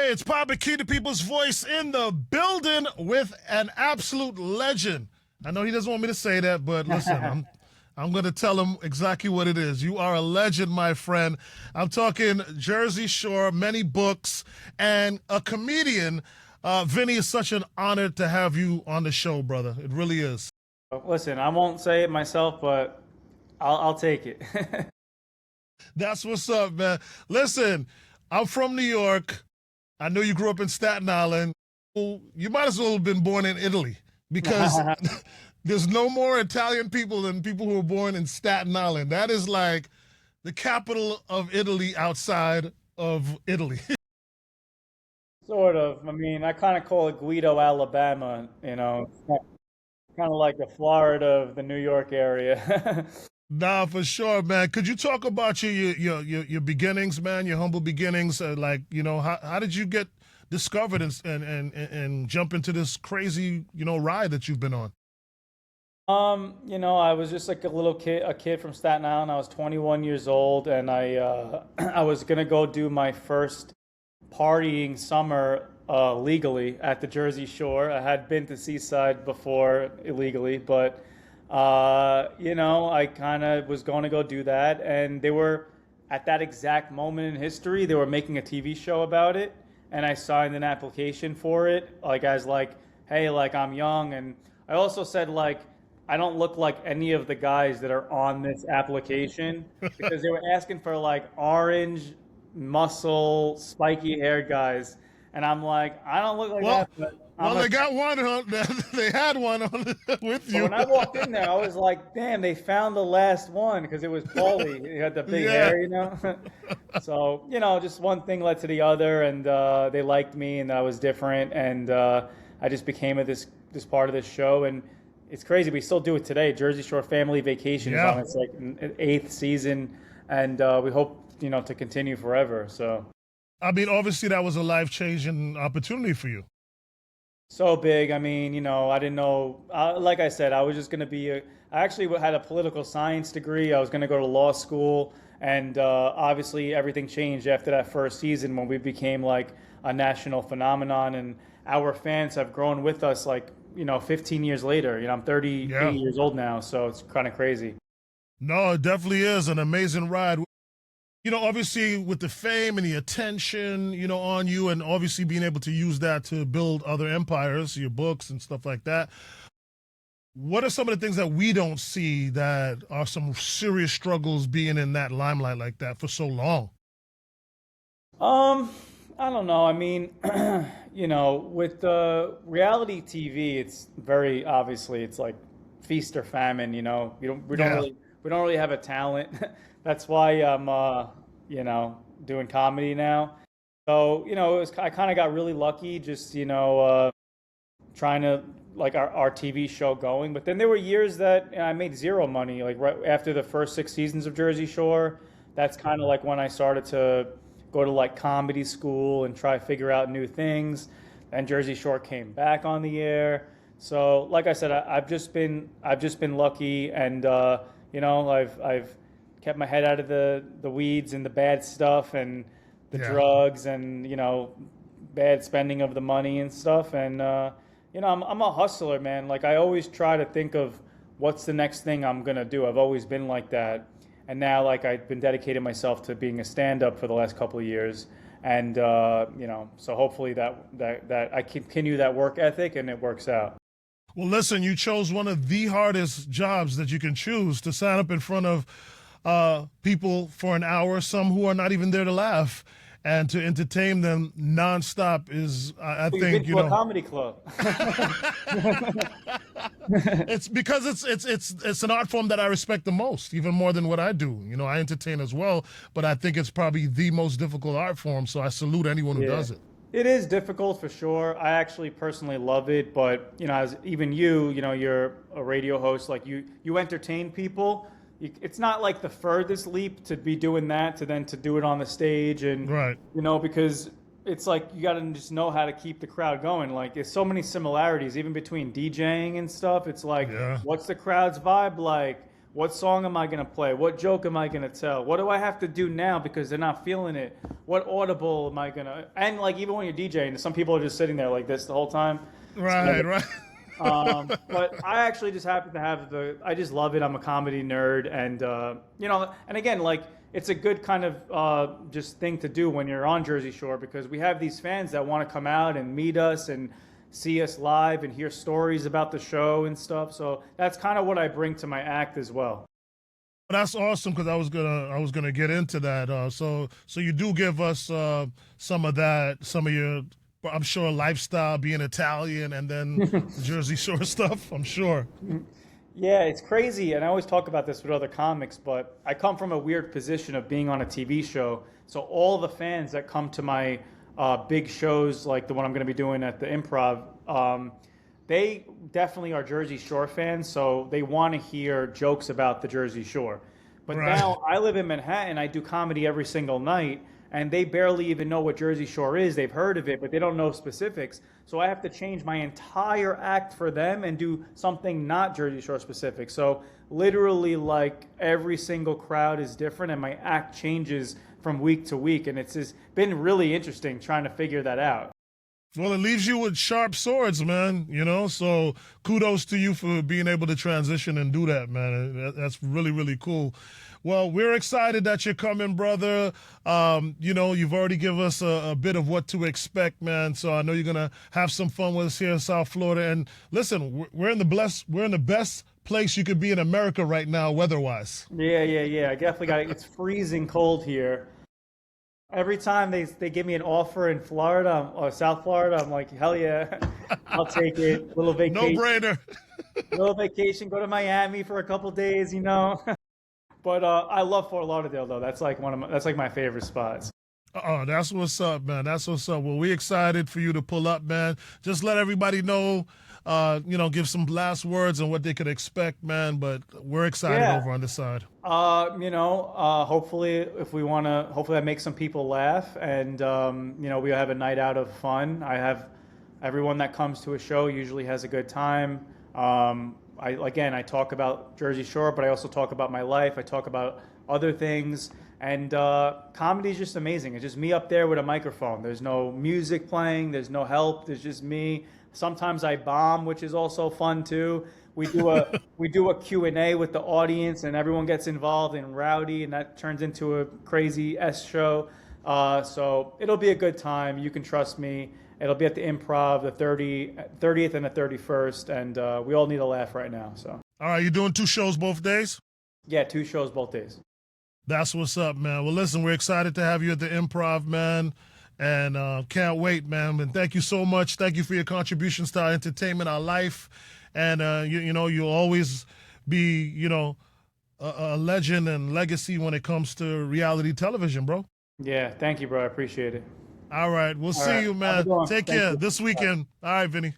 Hey, it's Papa Key, the people's voice in the building with an absolute legend. I know he doesn't want me to say that, but listen, I'm going to tell him exactly what it is. You are a legend, my friend. I'm talking Jersey Shore, many books, and a comedian. Vinny, it's such an honor to have you on the show, brother. It really is. Listen, I won't say it myself, but I'll take it. That's what's up, man. Listen, I'm from New York. I know you grew up in Staten Island. Well, you might as well have been born in Italy because there's no more Italian people than people who were born in Staten Island. That is like the capital of Italy outside of Italy. Sort of. I mean, I kind of call it Guido, Alabama, kind of like the Florida of the New York area. Nah, for sure, man. Could you talk about your beginnings, man? Your humble beginnings. How did you get discovered and jump into this crazy ride that you've been on? I was just like a kid from Staten Island. I was 21 years old, and I was gonna go do my first partying summer legally at the Jersey Shore. I had been to Seaside before illegally, but I kind of was going to go do that, and they were at that exact moment in history. They were making a TV show about it, and I signed an application for it. Like I was like, hey, like I'm young, and I also said like I don't look like any of the guys that are on this application because they were asking for like orange, muscle, spiky haired guys, and I'm like, I don't look like Well, that, but well, they got one. They had one on, with So you. when I walked in there, I was like, damn, they found the last one because it was Paulie. He had the big Yeah. hair. So, just one thing led to the other, and they liked me, and I was different, and I just became this part of this show, and it's crazy. We still do it today. Jersey Shore Family Vacation is on Yeah. its like eighth season, and we hope, to continue forever. So. I mean, obviously, that was a life changing opportunity for you. So big. I mean, I didn't know. Like I said, I was just going to I actually had a political science degree. I was going to go to law school. And obviously, everything changed after that first season when we became like a national phenomenon. And our fans have grown with us like, 15 years later. I'm 38 Yeah. years old now. So it's kind of crazy. No, it definitely is an amazing ride. Obviously with the fame and the attention, on you, and obviously being able to use that to build other empires, your books and stuff like that. What are some of the things that we don't see that are some serious struggles being in that limelight like that for so long? Um, I don't know. I mean, with reality TV, it's very obviously it's like feast or famine. Yeah. We don't really have a talent. That's why I'm doing comedy now. So I kind of got really lucky, just trying to like our TV show going. But then there were years that I made zero money. Like right after the first 6 seasons of Jersey Shore, that's kind of like when I started to go to like comedy school and try to figure out new things. And Jersey Shore came back on the air. So like I said, I've just been lucky, and I've kept my head out of the weeds and the bad stuff and the Yeah. drugs and bad spending of the money and stuff. And I'm a hustler, man. Like I always try to think of what's the next thing I'm gonna do. I've always been like that, and now like I've been dedicating myself to being a stand-up for the last couple of years. And so hopefully that I continue that work ethic and it works out. Well, listen, you chose one of the hardest jobs that you can choose, to sign up in front of people for an hour, some who are not even there to laugh, and to entertain them nonstop is, I You've been think, to a comedy club. it's because it's an art form that I respect the most, even more than what I do. I entertain as well, but I think it's probably the most difficult art form. So I salute anyone who Yeah. does it. It is difficult for sure. I actually personally love it, but as even you're a radio host, like you entertain people. It's not like the furthest leap to be doing that to then to do it on the stage, and Right. because it's like you got to just know how to keep the crowd going. Like there's so many similarities even between DJing and stuff. It's like Yeah. what's the crowd's vibe like? What song am I going to play? What joke am I going to tell? What do I have to do now because they're not feeling it? What audible am I going to? And like even when you're DJing, some people are just sitting there like this the whole time. Right, right. But I actually just happen to have I just love it. I'm a comedy nerd, and and again, like it's a good kind of just thing to do when you're on Jersey Shore because we have these fans that want to come out and meet us and see us live and hear stories about the show and stuff. So that's kind of what I bring to my act as well. That's awesome because I was gonna get into that. So you do give us some of that, some of your, I'm sure, lifestyle, being Italian, and then Jersey Shore stuff. I'm sure. Yeah, it's crazy, and I always talk about this with other comics, but I come from a weird position of being on a TV show. So all the fans that come to my big shows, like the one I'm going to be doing at the Improv, they definitely are Jersey Shore fans, so they want to hear jokes about the Jersey Shore. But Right. now I live in Manhattan, I do comedy every single night, and they barely even know what Jersey Shore is. They've heard of it, but they don't know specifics. So I have to change my entire act for them and do something not Jersey Shore specific. So literally, like every single crowd is different, and my act changes from week to week, and it's just been really interesting trying to figure that out. Well, it leaves you with sharp swords, man. So kudos to you for being able to transition and do that, man. That's really, really cool. Well, we're excited that you're coming, brother. You've already given us a bit of what to expect, man. So I know you're gonna have some fun with us here in South Florida. And listen, we're in the best place you could be in America right now, weather-wise. Yeah. I definitely got it. It's freezing cold here. Every time they give me an offer in Florida or South Florida, I'm like, hell yeah, I'll take it. Little No vacation, brainer. little vacation, go to Miami for a couple days, But I love Fort Lauderdale though. That's like that's like my favorite spots. Oh, that's what's up, man. That's what's up. Well, we excited for you to pull up, man. Just let everybody know, give some last words on what they could expect, man. But we're excited over on this side. Hopefully hopefully I make some people laugh and, we have a night out of fun. I have everyone that comes to a show usually has a good time. I talk about Jersey Shore, but I also talk about my life. I talk about other things. And comedy is just amazing. It's just me up there with a microphone. There's no music playing. There's no help. There's just me. Sometimes I bomb, which is also fun too. We do a Q&A with the audience, and everyone gets involved and rowdy, and that turns into a crazy show. So it'll be a good time. You can trust me. It'll be at the Improv, the 30th and the 31st, and we all need a laugh right now. So. All right, you doing 2 shows both days? Yeah, 2 shows both days. That's what's up, man. Well, listen, we're excited to have you at the Improv, man, and can't wait, man. And thank you so much. Thank you for your contributions to our entertainment, our life, and you'll always be, a legend and legacy when it comes to reality television, bro. Yeah, thank you, bro. I appreciate it. All right, we'll see you, man. Take care this weekend. All right, Vinny.